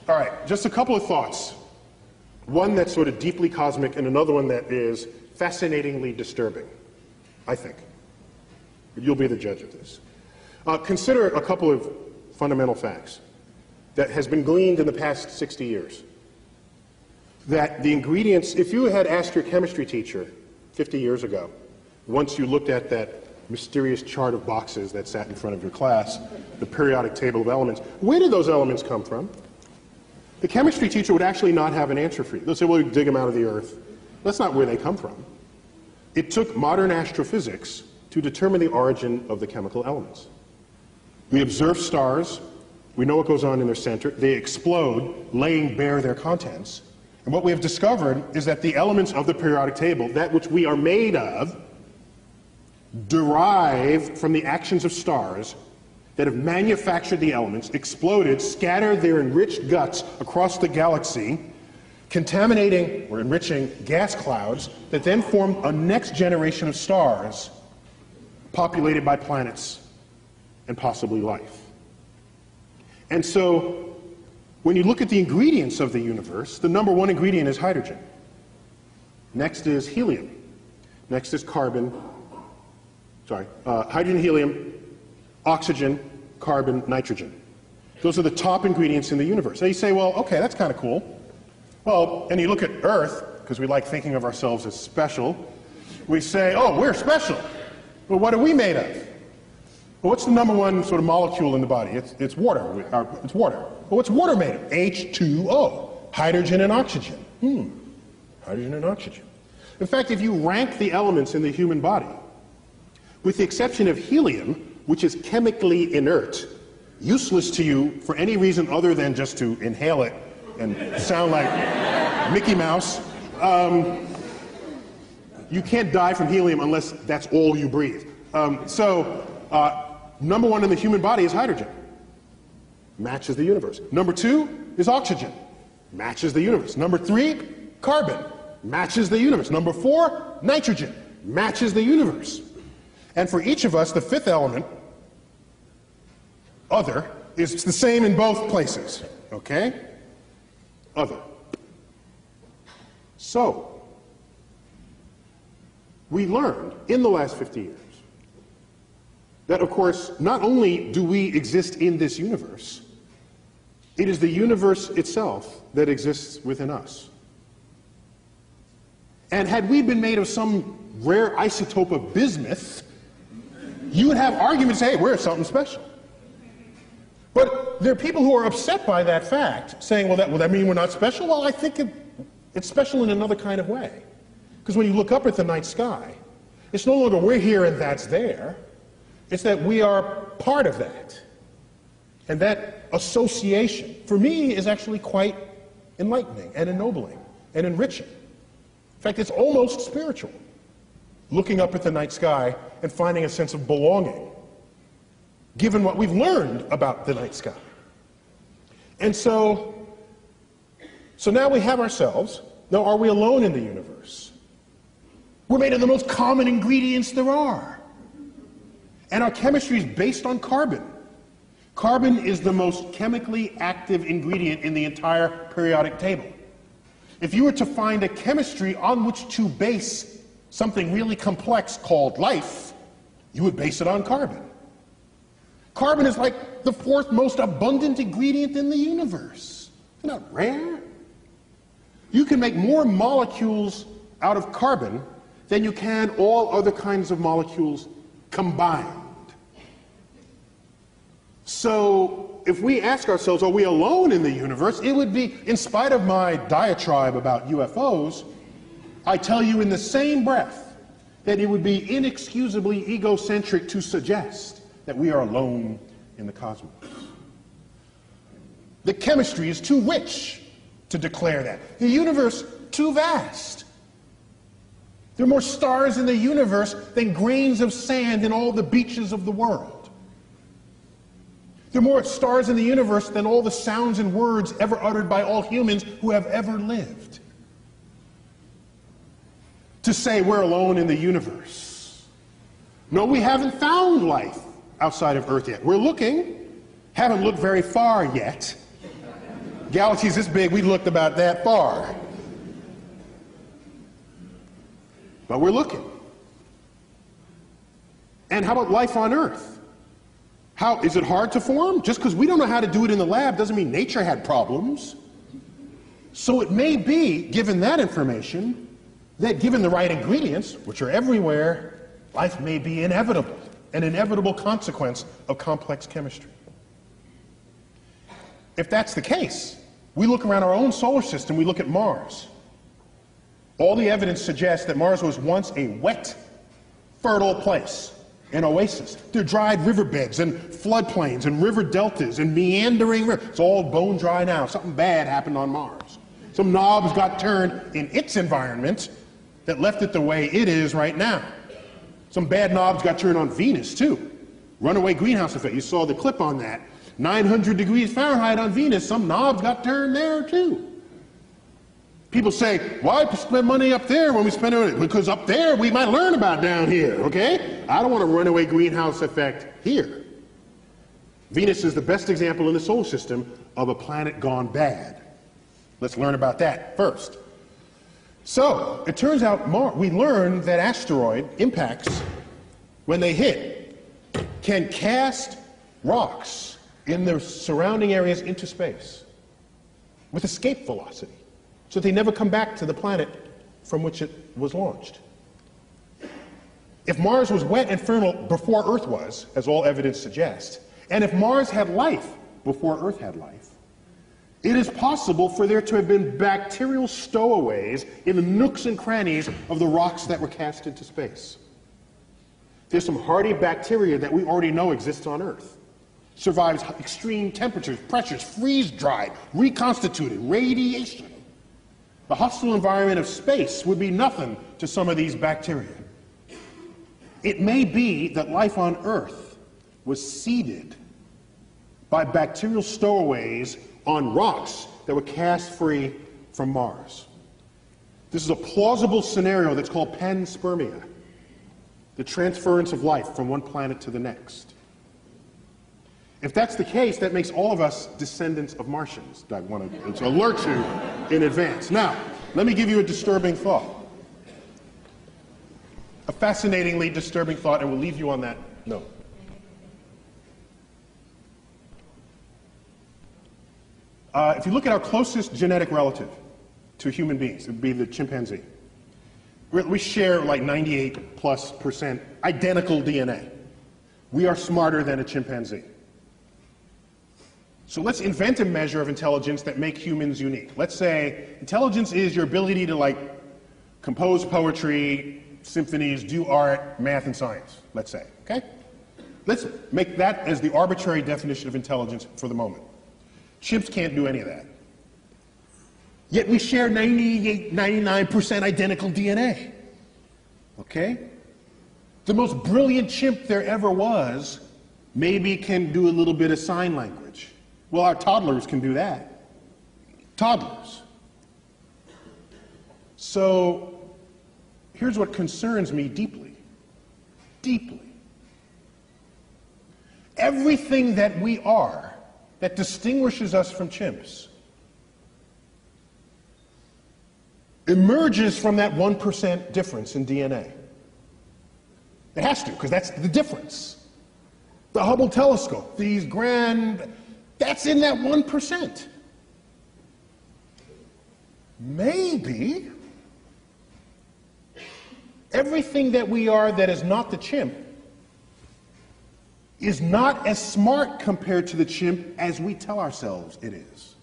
All right, just a couple of thoughts. One that's sort of deeply cosmic and another one that is fascinatingly disturbing, I think. You'll be the judge of this. Consider a couple of fundamental facts that has been gleaned in the past 60 years. That the ingredients, if you had asked your chemistry teacher 50 years ago, once you looked at that mysterious chart of boxes that sat in front of your class, the periodic table of elements, where did those elements come from? The chemistry teacher would actually not have an answer for you. They'll say, well, we dig them out of the earth. That's not where they come from. It took modern astrophysics to determine the origin of the chemical elements. We observe stars. We know what goes on in their center. They explode, laying bare their contents. And what we have discovered is that the elements of the periodic table, that which we are made of, derive from the actions of stars that have manufactured the elements, exploded, scattered their enriched guts across the galaxy, contaminating or enriching gas clouds that then form a next generation of stars populated by planets and possibly life. And so, when you look at the ingredients of the universe, the number one ingredient is hydrogen. Next is helium. Next is carbon. Hydrogen, helium, oxygen, carbon, nitrogen. Those are the top ingredients in the universe. Now you say, well, okay, that's kind of cool. Well, and you look at Earth, because we like thinking of ourselves as special. We say, oh, we're special. Well, what are we made of? Well, what's the number one sort of molecule in the body? It's water. It's water. Well, what's water made of? H2O, hydrogen and oxygen. Hydrogen and oxygen. In fact, if you rank the elements in the human body, with the exception of helium, which is chemically inert, useless to you for any reason other than just to inhale it and sound like Mickey Mouse, you can't die from helium unless that's all you breathe. Number one in the human body is hydrogen. Matches the universe. Number two is oxygen. Matches the universe. Number three, carbon. Matches the universe. Number four, nitrogen. Matches the universe. And for each of us, the fifth element, other, is the same in both places. Okay? Other. So, we learned in the last 50 years that, of course, not only do we exist in this universe, it is the universe itself that exists within us. And had we been made of some rare isotope of bismuth, you would have arguments, hey, we're something special. But there are people who are upset by that fact, saying, well, that mean we're not special? Well, I think it's special in another kind of way. Because when you look up at the night sky, it's no longer we're here and that's there. It's that we are part of that. And that association, for me, is actually quite enlightening and ennobling and enriching. In fact, it's almost spiritual, looking up at the night sky and finding a sense of belonging, given what we've learned about the night sky. And so now we have ourselves. Now, are we alone in the universe? We're made of the most common ingredients there are. And our chemistry is based on carbon. Carbon is the most chemically active ingredient in the entire periodic table. If you were to find a chemistry on which to base something really complex called life, you would base it on carbon. Carbon is like the fourth most abundant ingredient in the universe. Isn't that rare? You can make more molecules out of carbon than you can all other kinds of molecules combined. So if we ask ourselves, are we alone in the universe? It would be, in spite of my diatribe about UFOs, I tell you in the same breath that it would be inexcusably egocentric to suggest that we are alone in the cosmos. The chemistry is too rich to declare that. The universe, too vast. There are more stars in the universe than grains of sand in all the beaches of the world. There are more stars in the universe than all the sounds and words ever uttered by all humans who have ever lived. To say we're alone in the universe. No, we haven't found life outside of Earth yet. We're looking, haven't looked very far yet. Galaxies this big, we looked about that far. But we're looking. And how about life on Earth? How is it hard to form? Just because we don't know how to do it in the lab doesn't mean nature had problems. So it may be, given that information, that given the right ingredients, which are everywhere, life may be inevitable, an inevitable consequence of complex chemistry. If that's the case, we look around our own solar system, we look at Mars. All the evidence suggests that Mars was once a wet, fertile place, an oasis. There are dried riverbeds and floodplains and river deltas and meandering rivers. It's all bone dry now. Something bad happened on Mars. Some knobs got turned in its environment that left it the way it is right now. Some bad knobs got turned on Venus, too. Runaway greenhouse effect. You saw the clip on that. 900 degrees Fahrenheit on Venus. Some knobs got turned there, too. People say, why spend money up there when we spend it? Because up there we might learn about down here, okay? I don't want a runaway greenhouse effect here. Venus is the best example in the solar system of a planet gone bad. Let's learn about that first. So, it turns out we learned that asteroid impacts, when they hit, can cast rocks in their surrounding areas into space with escape velocity, so they never come back to the planet from which it was launched. If Mars was wet and fertile before Earth was, as all evidence suggests, and if Mars had life before Earth had life, it is possible for there to have been bacterial stowaways in the nooks and crannies of the rocks that were cast into space. There's some hardy bacteria that we already know exists on Earth. Survives extreme temperatures, pressures, freeze-dried, reconstituted, radiation. The hostile environment of space would be nothing to some of these bacteria. It may be that life on Earth was seeded by bacterial stowaways on rocks that were cast free from Mars. This is a plausible scenario that's called panspermia, the transference of life from one planet to the next. If that's the case, that makes all of us descendants of Martians. I want to alert you in advance. Now, let me give you a disturbing thought. A fascinatingly disturbing thought, and we'll leave you on that note. If you look at our closest genetic relative to human beings, it would be the chimpanzee. We share like 98+% identical DNA. We are smarter than a chimpanzee. So let's invent a measure of intelligence that makes humans unique. Let's say intelligence is your ability to compose poetry, symphonies, do art, math, and science, let's say, okay? Let's make that as the arbitrary definition of intelligence for the moment. Chimps can't do any of that. Yet we share 98, 99% identical DNA, okay? The most brilliant chimp there ever was maybe can do a little bit of sign language. Well, our toddlers can do that. Toddlers. So here's what concerns me deeply. Deeply. Everything that we are that distinguishes us from chimps emerges from that 1% difference in DNA. It has to, because that's the difference. The Hubble telescope, these that's in that 1%. Maybe everything that we are that is not the chimp is not as smart compared to the chimp as we tell ourselves it is.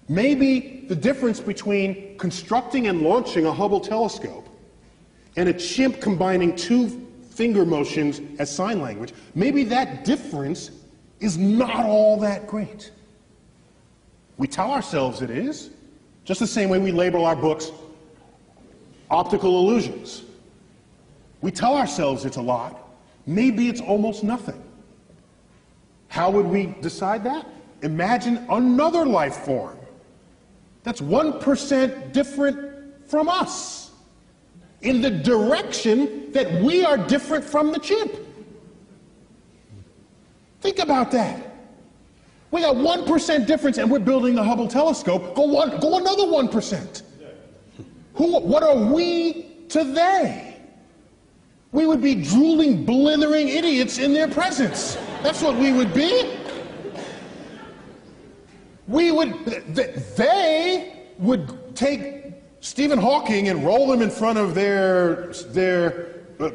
Maybe the difference between constructing and launching a Hubble telescope and a chimp combining two finger motions as sign language, maybe that difference is not all that great. We tell ourselves it is, just the same way we label our books optical illusions. We tell ourselves it's a lot. Maybe it's almost nothing. How would we decide that? Imagine another life form that's 1% different from us in the direction that we are different from the chimp. Think about that. We got 1% difference and we're building the Hubble telescope. Go another 1%. What are we to they? We would be drooling, blithering idiots in their presence. That's what we would be. They would take Stephen Hawking and roll him in front of their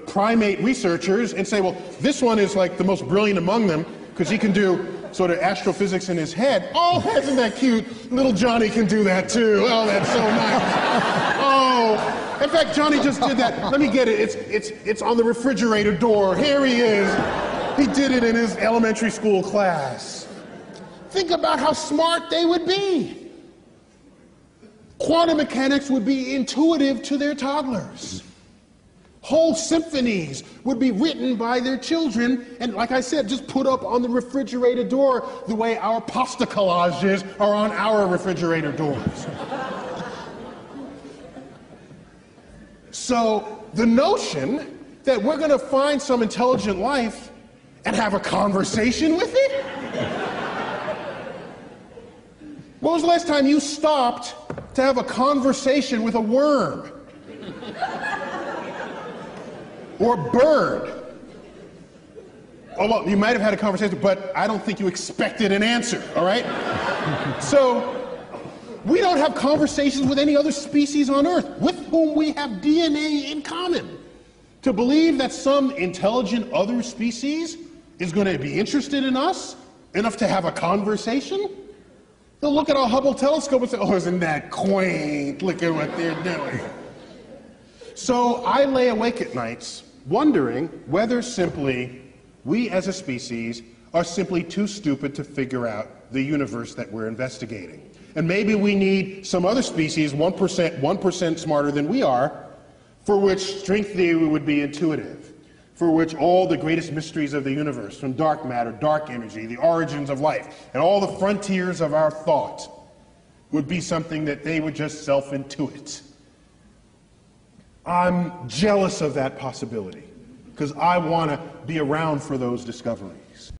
primate researchers and say, well, this one is like the most brilliant among them because he can do sort of astrophysics in his head. Oh, isn't that cute? Little Johnny can do that too. Oh, that's so nice. Oh, in fact, Johnny just did that. Let me get it. It's on the refrigerator door. Here he is. He did it in his elementary school class. Think about how smart they would be. Quantum mechanics would be intuitive to their toddlers. Whole symphonies would be written by their children and, like I said, just put up on the refrigerator door the way our pasta collages are on our refrigerator doors. So the notion that we're going to find some intelligent life and have a conversation with it? When was the last time you stopped to have a conversation with a worm? Or a bird? Oh, well, you might have had a conversation, but I don't think you expected an answer, all right? So, we don't have conversations with any other species on Earth with whom we have DNA in common. To believe that some intelligent other species is going to be interested in us enough to have a conversation? They'll look at our Hubble telescope and say, oh, isn't that quaint? Look at what they're doing. So I lay awake at nights wondering whether simply we as a species are simply too stupid to figure out the universe that we're investigating. And maybe we need some other species, 1% smarter than we are, for which string theory would be intuitive, for which all the greatest mysteries of the universe, from dark matter, dark energy, the origins of life, and all the frontiers of our thought, would be something that they would just self-intuit. I'm jealous of that possibility, because I want to be around for those discoveries.